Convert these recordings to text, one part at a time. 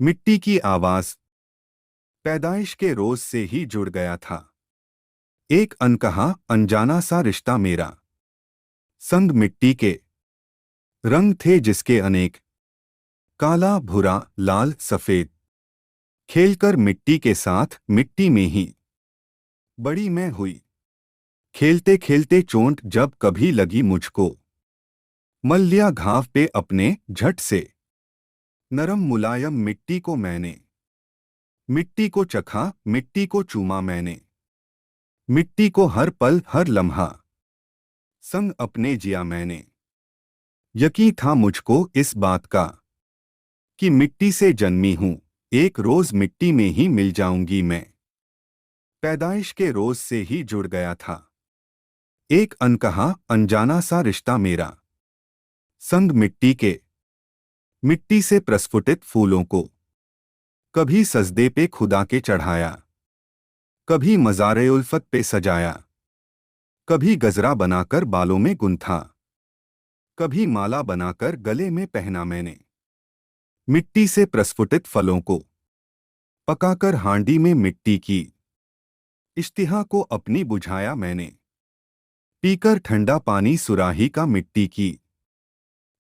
मिट्टी की आवाज पैदाइश के रोज से ही जुड़ गया था। एक अनकहा अनजाना सा रिश्ता मेरा संग मिट्टी के रंग थे जिसके अनेक, काला भूरा लाल सफेद, खेलकर मिट्टी के साथ मिट्टी में ही बड़ी मैं हुई। खेलते खेलते चोट जब कभी लगी मुझको, मल लिया घाव पे अपने झट से। नरम मुलायम मिट्टी को मैंने, मिट्टी को चखा मिट्टी को चूमा मैंने, मिट्टी को हर पल हर लम्हा संग अपने जिया मैंने। यकीन था मुझको इस बात का कि मिट्टी से जन्मी हूं, एक रोज मिट्टी में ही मिल जाऊंगी मैं। पैदाइश के रोज से ही जुड़ गया था एक अनकहा अनजाना सा रिश्ता मेरा संग मिट्टी के। मिट्टी से प्रस्फुटित फूलों को कभी सजदे पे खुदा के चढ़ाया, कभी मज़ारे उल्फत पे सजाया, कभी गजरा बनाकर बालों में गुंथा, कभी माला बनाकर गले में पहना मैंने। मिट्टी से प्रस्फुटित फलों को पकाकर हांडी में मिट्टी की इश्तिहा को अपनी बुझाया मैंने। पीकर ठंडा पानी सुराही का मिट्टी की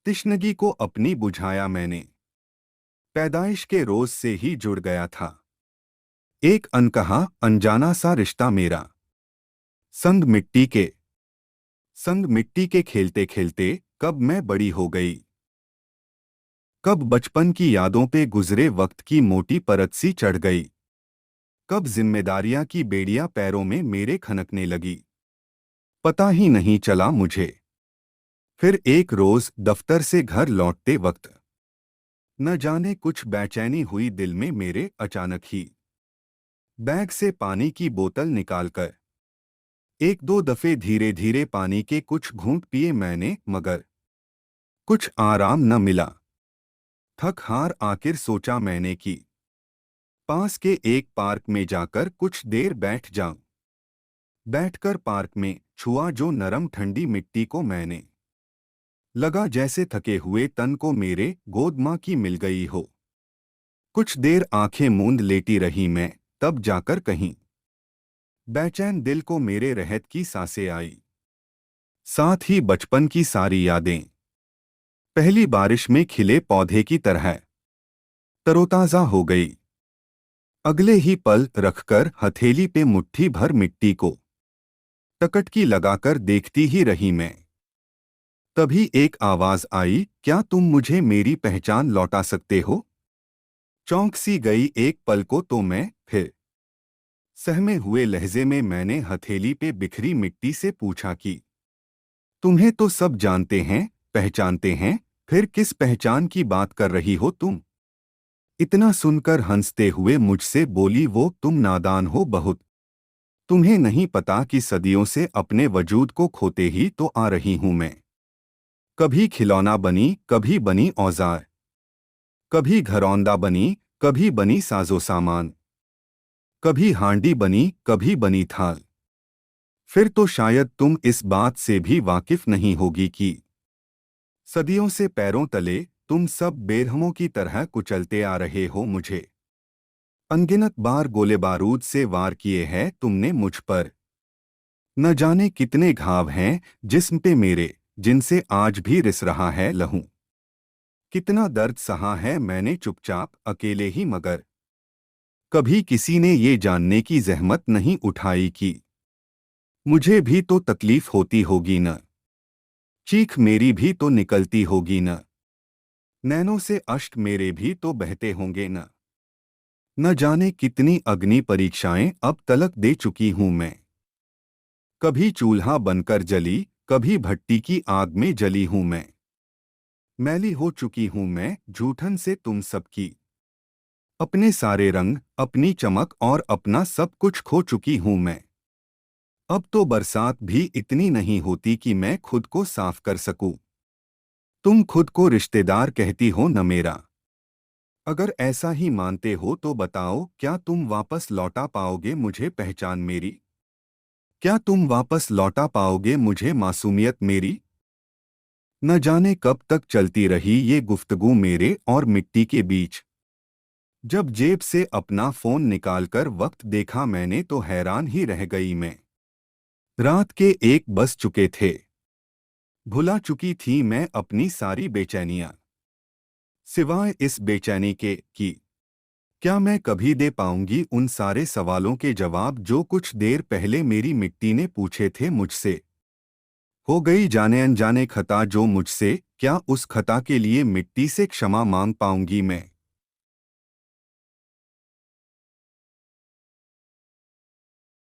तिश्नगी को अपनी बुझाया मैंने। पैदाइश के रोज से ही जुड़ गया था एक अनकहा अनजाना सा रिश्ता मेरा संग मिट्टी के। संग मिट्टी के खेलते खेलते कब मैं बड़ी हो गई, कब बचपन की यादों पे गुजरे वक्त की मोटी परत सी चढ़ गई, कब जिम्मेदारियां की बेड़ियां पैरों में मेरे खनकने लगी। पता ही नहीं चला मुझे। फिर एक रोज दफ्तर से घर लौटते वक्त न जाने कुछ बेचैनी हुई दिल में मेरे अचानक ही। बैग से पानी की बोतल निकालकर एक दो दफे धीरे धीरे पानी के कुछ घूंट पिए मैंने, मगर कुछ आराम न मिला। थक हार आखिर सोचा मैंने कि पास के एक पार्क में जाकर कुछ देर बैठ जाऊं। बैठकर पार्क में छुआ जो नरम ठंडी मिट्टी को मैंने, लगा जैसे थके हुए तन को मेरे गोद मां की मिल गई हो। कुछ देर आंखें मूंद लेटी रही मैं, तब जाकर कहीं बेचैन दिल को मेरे रहत की सांसें आई, साथ ही बचपन की सारी यादें पहली बारिश में खिले पौधे की तरह तरोताजा हो गई। अगले ही पल रखकर हथेली पे मुट्ठी भर मिट्टी को टकटकी लगाकर देखती ही रही मैं। तभी एक आवाज आई, क्या तुम मुझे मेरी पहचान लौटा सकते हो? चौंक सी गई एक पल को तो मैं, फिर सहमे हुए लहजे में मैंने हथेली पे बिखरी मिट्टी से पूछा कि तुम्हें तो सब जानते हैं, पहचानते हैं, फिर किस पहचान की बात कर रही हो तुम? इतना सुनकर हंसते हुए मुझसे बोली वो, तुम नादान हो बहुत। तुम्हें नहीं पता कि सदियों से अपने वजूद को खोते ही तो आ रही हूं मैं। कभी खिलौना बनी, कभी बनी औजार, कभी घरौंदा बनी, कभी बनी साजो सामान, कभी हांडी बनी, कभी बनी थाल। फिर तो शायद तुम इस बात से भी वाकिफ नहीं होगी कि सदियों से पैरों तले तुम सब बेरहमों की तरह कुचलते आ रहे हो मुझे। अनगिनत बार गोले बारूद से वार किए हैं तुमने मुझ पर। न जाने कितने घाव हैं जिस्म पे मेरे, जिनसे आज भी रिस रहा है लहू। कितना दर्द सहा है मैंने चुपचाप अकेले ही, मगर कभी किसी ने ये जानने की जहमत नहीं उठाई कि मुझे भी तो तकलीफ होती होगी न, चीख मेरी भी तो निकलती होगी न, नैनों से अश्क मेरे भी तो बहते होंगे न जाने कितनी अग्नि परीक्षाएं अब तलक दे चुकी हूं मैं। कभी चूल्हा बनकर जली, कभी भट्टी की आग में जली हूं मैं। मैली हो चुकी हूं मैं जूठन से तुम सबकी, अपने सारे रंग, अपनी चमक और अपना सब कुछ खो चुकी हूं मैं। अब तो बरसात भी इतनी नहीं होती कि मैं खुद को साफ कर सकूं। तुम खुद को रिश्तेदार कहती हो न मेरा। अगर ऐसा ही मानते हो तो बताओ, क्या तुम वापस लौटा पाओगे मुझे पहचान मेरी? क्या तुम वापस लौटा पाओगे मुझे मासूमियत मेरी? न जाने कब तक चलती रही ये गुफ्तगू मेरे और मिट्टी के बीच। जब जेब से अपना फोन निकालकर वक्त देखा मैंने तो हैरान ही रह गई मैं। रात के 1 बज चुके थे। भुला चुकी थी मैं अपनी सारी बेचैनियां। सिवाय इस बेचैनी के कि क्या मैं कभी दे पाऊंगी उन सारे सवालों के जवाब जो कुछ देर पहले मेरी मिट्टी ने पूछे थे मुझसे। हो गई जाने अनजाने खता जो मुझसे, क्या उस खता के लिए मिट्टी से क्षमा मांग पाऊंगी मैं?